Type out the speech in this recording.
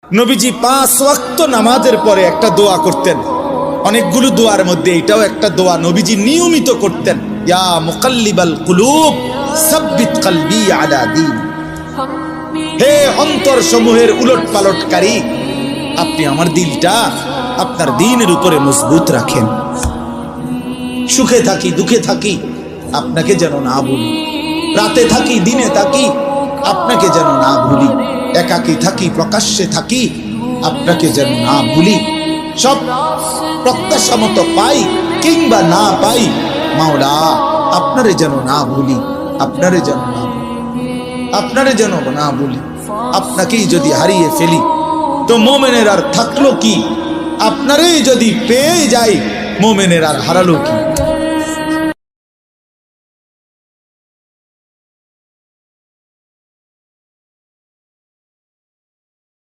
নবীজি 5 ওয়াক্ত নামাজের পরে একটা দোয়া করতেন। অনেকগুলো দোয়ার মধ্যে এটাও একটা দোয়া নবীজি নিয়মিত করতেন, ইয়া মুকাল্লিবাল কুলুব সাব্বিত কলবি আলা দীন। হে অন্তর সমূহের উলট পালটকারী, আপনি আমার দিলটা আপনার দ্বীনের উপরে মজবুত রাখেন। সুখে থাকি দুঃখে থাকি আপনাকে যেন না ভুলি, রাতে থাকি দিনে থাকি আপনাকে যেন না ভুলি, একাকী থাকি প্রকাশ্যে থাকি আপনাকে যেন না ভুলি। সব প্রত্যাশা মতো পাই কিংবা না পাই, মাওলা আপনারে যেন না ভুলি, আপনারে যেন না ভুলি, আপনারে যেন না ভুলি। আপনাকেই যদি হারিয়ে ফেলি তো মোমেনের আর থাকলো কি? আপনারই যদি পেয়ে যাই মোমেনের আর হারালো কি?